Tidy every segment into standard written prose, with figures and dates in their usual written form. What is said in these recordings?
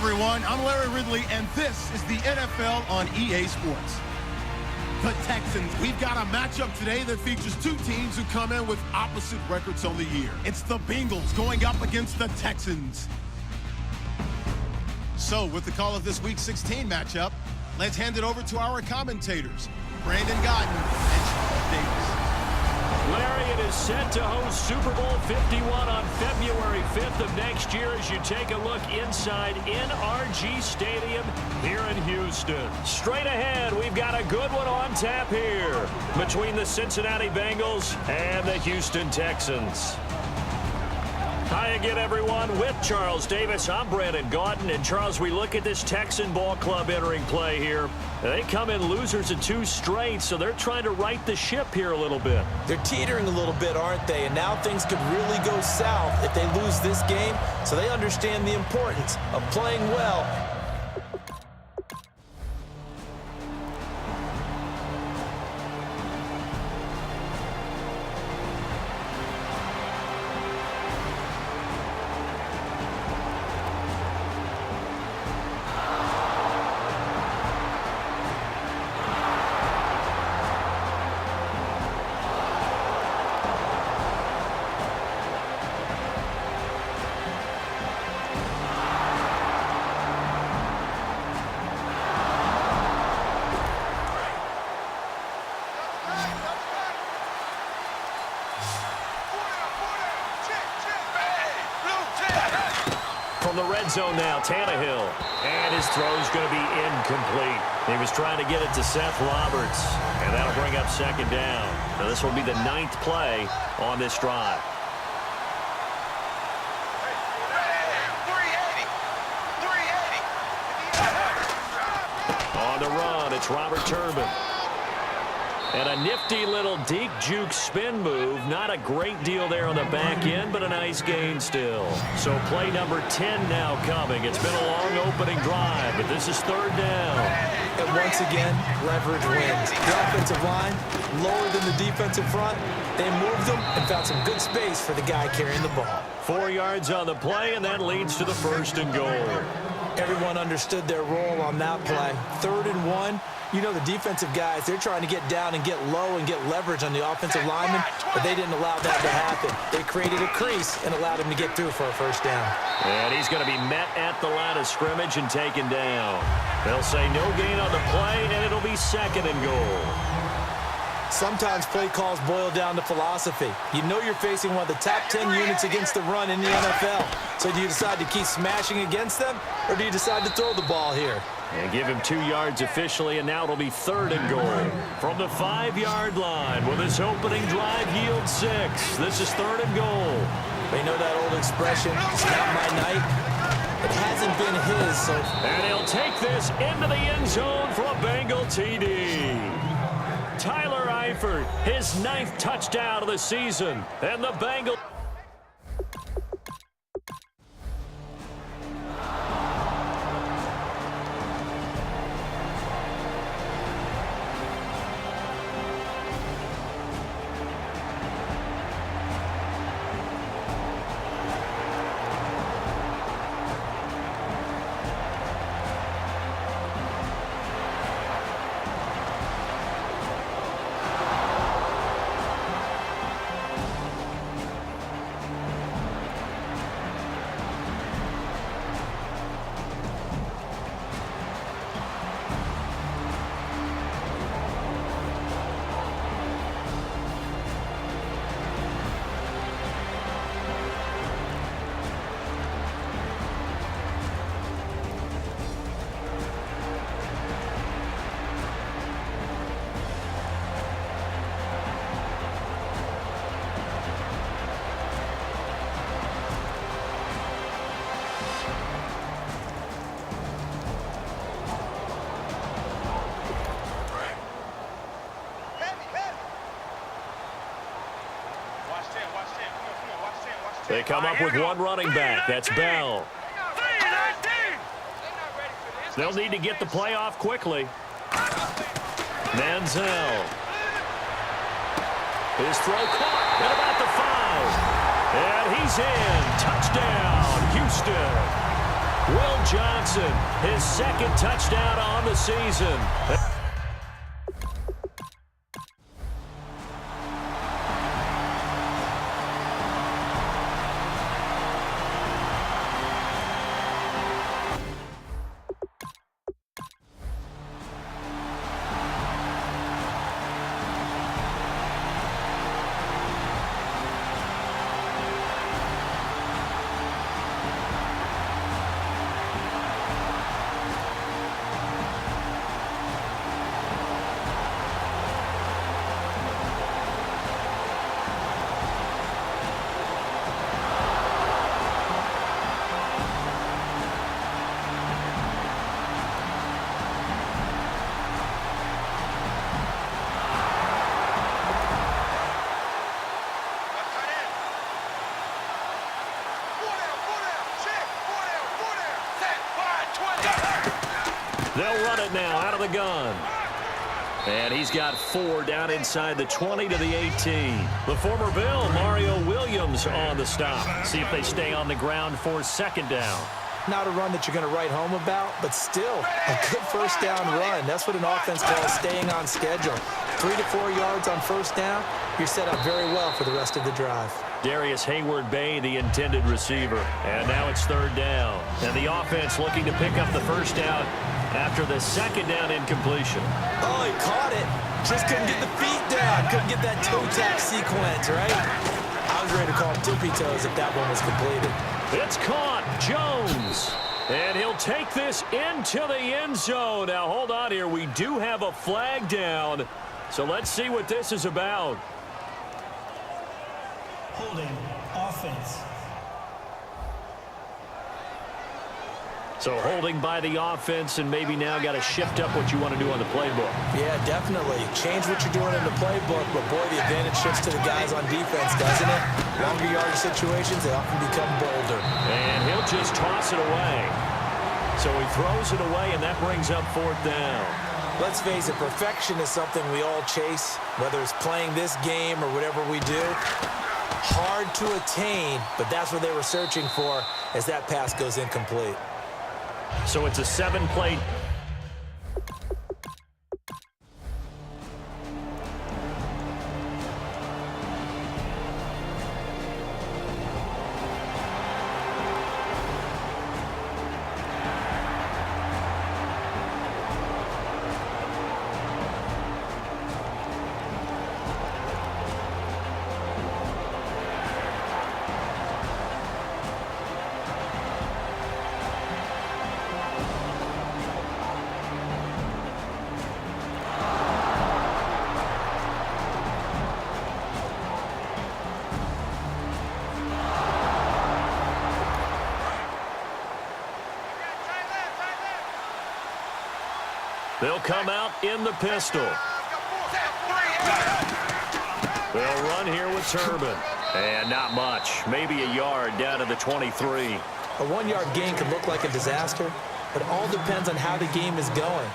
everyone. I'm Larry Ridley, and this is the NFL on EA Sports. The Texans. We've got a matchup today that features two teams who come in with opposite records on the year. It's the Bengals going up against the Texans. So, with the call of this Week 16 matchup, let's hand it over to our commentators, Brandon Godden and Charles Davis. Larry, it is set to host Super Bowl 51 on February 5th of next year as you take a look inside NRG Stadium here in Houston. Straight ahead, we've got a good one on tap here between the Cincinnati Bengals and the Houston Texans. Hi again, everyone. With Charles Davis, I'm Brandon Gaudin. And, Charles, we look at this Texan ball club entering play here. They come in losers of two straight, so they're trying to right the ship here a little bit. They're teetering a little bit, aren't they? And now things could really go south if they lose this game, so they understand the importance of playing well. From the red zone now, Tannehill. And his throw's going to be incomplete. He was trying to get it to Seth Roberts. And that'll bring up second down. Now this will be the 9th play on this drive. On the run, it's Robert Turbin. And a nifty little deep juke spin move. Not a great deal there on the back end, but a nice gain still. So play number 10 now coming. It's been a long opening drive, but this is third down. And once again, leverage wins. The offensive line, lower than the defensive front. They moved them and found some good space for the guy carrying the ball. 4 yards on the play, and that leads to the 1st and goal. Everyone understood their role on that play. 3rd and 1. You know the defensive guys, they're trying to get down and get low and get leverage on the offensive lineman, but they didn't allow that to happen. They created a crease and allowed him to get through for a first down. And he's going to be met at the line of scrimmage and taken down. They'll say no gain on the play, and it'll be 2nd and goal. Sometimes play calls boil down to philosophy. You know you're facing one of the top 10 units against the run in the NFL. So do you decide to keep smashing against them, or do you decide to throw the ball here? And give him 2 yards officially, and now it'll be 3rd and goal. From the 5-yard line, will this opening drive yield 6? This is 3rd and goal. They know that old expression, it's not my night. It hasn't been his, so... And he'll take this into the end zone for a Bengal TD. Tyler Eifert, his 9th touchdown of the season, and the Bengals... They come up with one running back. That's Bell. They'll need to get the play off quickly. Manziel. His throw caught at about the 5. And he's in. Touchdown, Houston. Will Johnson, his second touchdown on the season. They'll run it now out of the gun. And he's got 4 down inside the 20 to the 18. The former Bill, Mario Williams, on the stop. See if they stay on the ground for second down. Not a run that you're going to write home about, but still a good first down run. That's what an offense calls staying on schedule. 3 to 4 yards on first down, you're set up very well for the rest of the drive. Darius Hayward-Bay, the intended receiver. And now it's third down. And the offense looking to pick up the first down after the second down incompletion. Oh, he caught it. Just couldn't get the feet down. Couldn't get that toe tap sequence, right? I was ready to call him tippy toes if that one was completed. It's caught. Jones. And he'll take this into the end zone. Now, hold on here. We do have a flag down. So let's see what this is about. Holding offense. So holding by the offense, and maybe now got to shift up what you want to do on the playbook. Yeah, definitely. Change what you're doing in the playbook, but boy, the advantage shifts to the guys on defense, doesn't it? Longer yardage situations, they often become bolder. And he'll just toss it away. So he throws it away, and that brings up fourth down. Let's face it, perfection is something we all chase, whether it's playing this game or whatever we do. Hard to attain, but that's what they were searching for as that pass goes incomplete. So it's a 7-play. They'll come out in the pistol. They'll run here with Turbin. And not much. Maybe a yard down to the 23. A 1-yard gain could look like a disaster, but it all depends on how the game is going.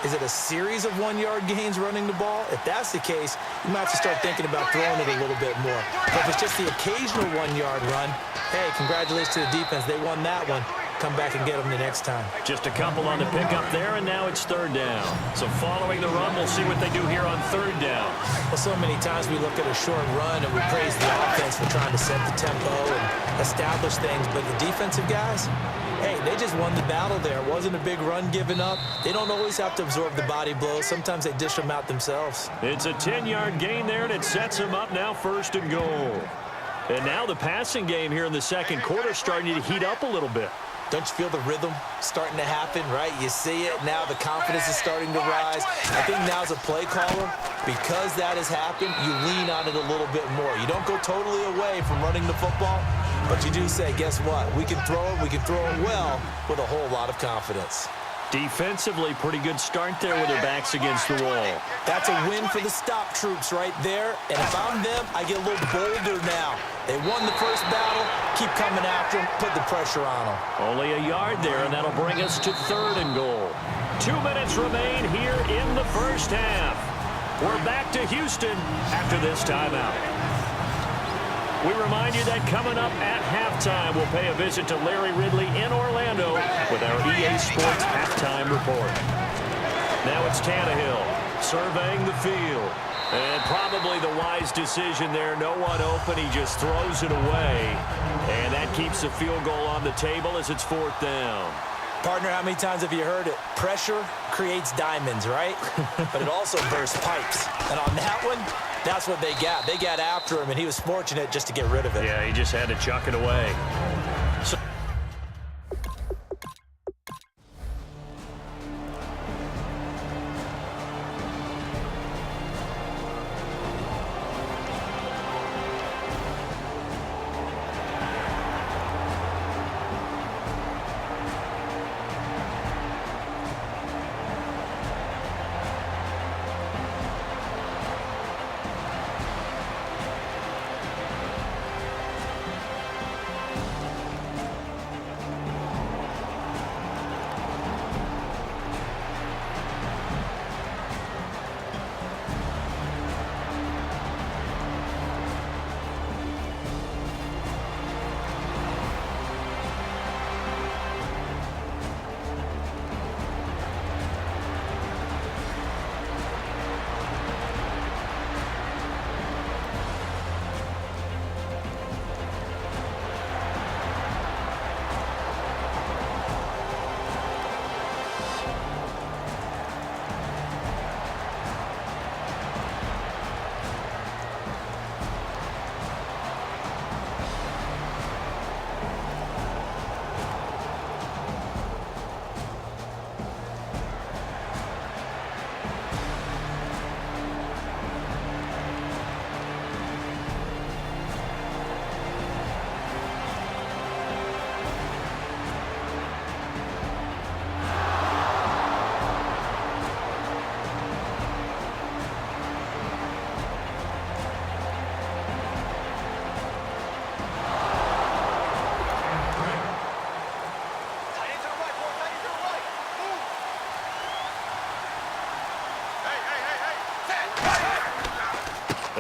Is it a series of 1-yard gains running the ball? If that's the case, you might have to start thinking about throwing it a little bit more. But if it's just the occasional 1-yard run, hey, congratulations to the defense. They won that one. Come back and get them the next time. Just a couple on the pickup there, and now it's third down. So following the run, we'll see what they do here on third down. Well, so many times we look at a short run and we praise the offense for trying to set the tempo and establish things, but the defensive guys, hey, they just won the battle there. It wasn't a big run given up. They don't always have to absorb the body blows. Sometimes they dish them out themselves. It's a 10-yard gain there, and it sets them up now first and goal. And now the passing game here in the second quarter starting to heat up a little bit. Don't you feel the rhythm starting to happen, right? You see it. Now the confidence is starting to rise. I think now as a play caller, because that has happened, you lean on it a little bit more. You don't go totally away from running the football, but you do say, guess what? We can throw it. We can throw it well with a whole lot of confidence. Defensively, pretty good start there with their backs against the wall. That's a win for the stop troops right there. And if I'm them, I get a little bolder now. They won the first battle. Keep coming after them. Put the pressure on them. Only a yard there, and that'll bring us to third and goal. 2 minutes remain here in the first half. We're back to Houston after this timeout. We remind you that coming up at halftime, we'll pay a visit to Larry Ridley in Orlando with our EA Sports halftime report. Now it's Tannehill surveying the field. And probably the wise decision there. No one open. He just throws it away. And that keeps the field goal on the table as it's 4th down. Partner, how many times have you heard it? Pressure creates diamonds, right? But it also bursts pipes. And on that one, that's what they got. They got after him, and he was fortunate just to get rid of it. Yeah, he just had to chuck it away. So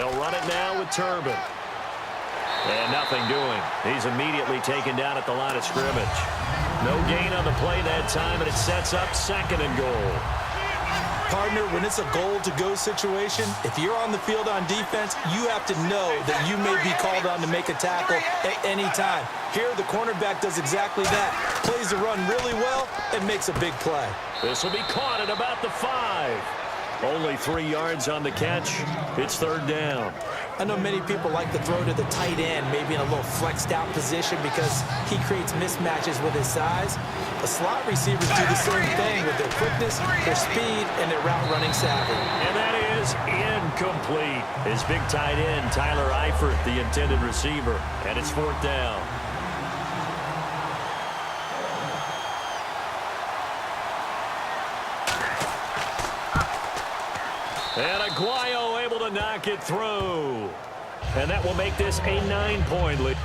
they'll run it now with Turbin. And nothing doing. He's immediately taken down at the line of scrimmage. No gain on the play that time, and it sets up 2nd and goal. Partner, when it's a goal-to-go situation, if you're on the field on defense, you have to know that you may be called on to make a tackle at any time. Here, the cornerback does exactly that. Plays the run really well and makes a big play. This will be caught at about the 5. Only 3 yards on the catch. It's 3rd down. I know many people like to throw to the tight end, maybe in a little flexed out position because he creates mismatches with his size. The slot receivers do the same thing with their quickness, their speed, and their route running savvy. And that is incomplete. His big tight end, Tyler Eifert, the intended receiver. And it's 4th down. And Aguayo able to knock it through. And that will make this a 9-point lead.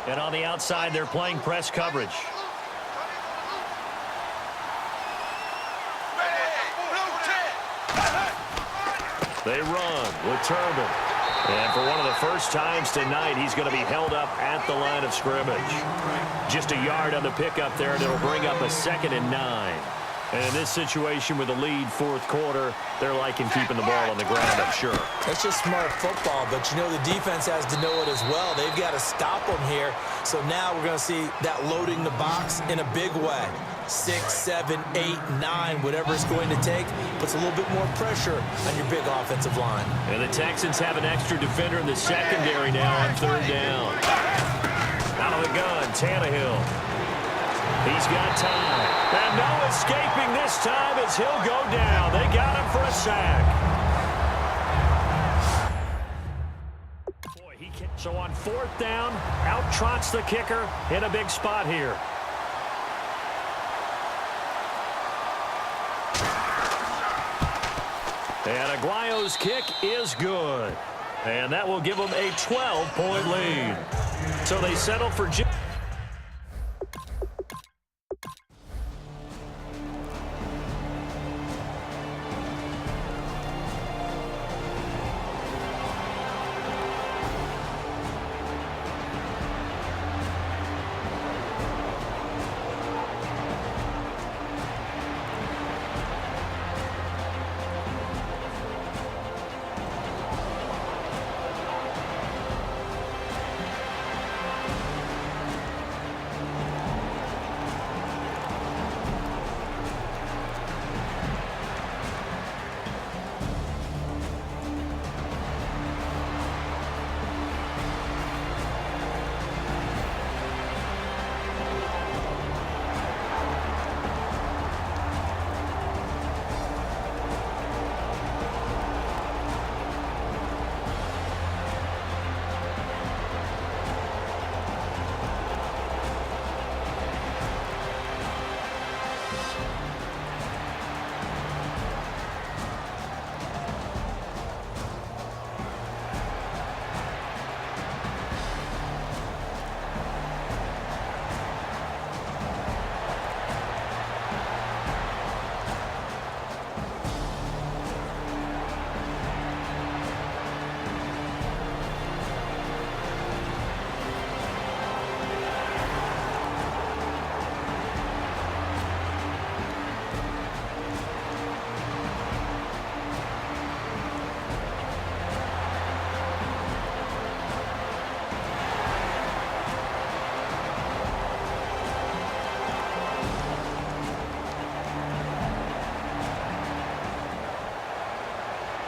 And on the outside, they're playing press coverage. They run with Turbin. And for one of the first times tonight, he's going to be held up at the line of scrimmage. Just a yard on the pickup there, and it'll bring up a 2nd and 9. And in this situation with a lead fourth quarter, they're liking keeping the ball on the ground, I'm sure. That's just smart football, but you know the defense has to know it as well. They've got to stop them here. So now we're going to see that loading the box in a big way. 6, 7, 8, 9, whatever it's going to take, puts a little bit more pressure on your big offensive line. And the Texans have an extra defender in the secondary now on 3rd down. Out of the gun, Tannehill. He's got time. And no escaping this time as he'll go down. They got him for a sack. Boy, so on 4th down, out trots the kicker in a big spot here. And Aguayo's kick is good. And that will give them a 12-point lead. So they settle for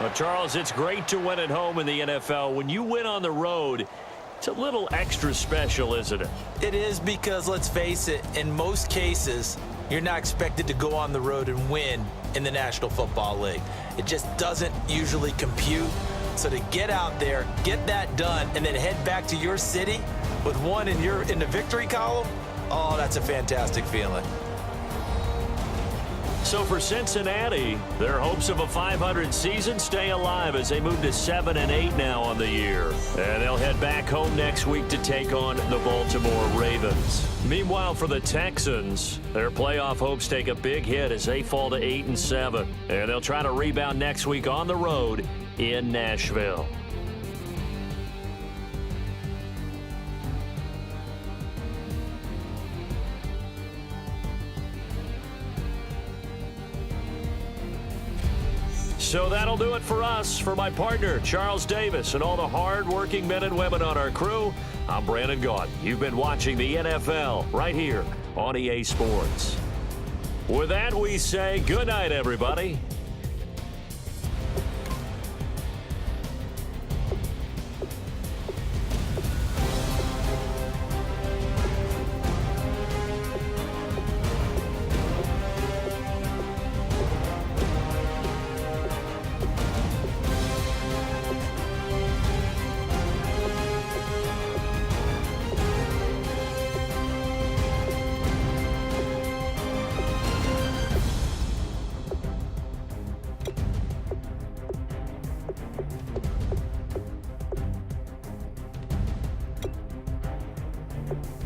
Well, Charles, it's great to win at home in the NFL. When you win on the road, it's a little extra special, isn't it? It is because, let's face it, in most cases, you're not expected to go on the road and win in the National Football League. It just doesn't usually compute. So to get out there, get that done, and then head back to your city with one in the victory column, oh, that's a fantastic feeling. So for Cincinnati, their hopes of a 500 season stay alive as they move to 7-8 now on the year. And they'll head back home next week to take on the Baltimore Ravens. Meanwhile, for the Texans, their playoff hopes take a big hit as they fall to 8-7. And they'll try to rebound next week on the road in Nashville. So that'll do it for us. For my partner, Charles Davis, and all the hard-working men and women on our crew, I'm Brandon Gaudin. You've been watching the NFL right here on EA Sports. With that, we say good night, everybody. game.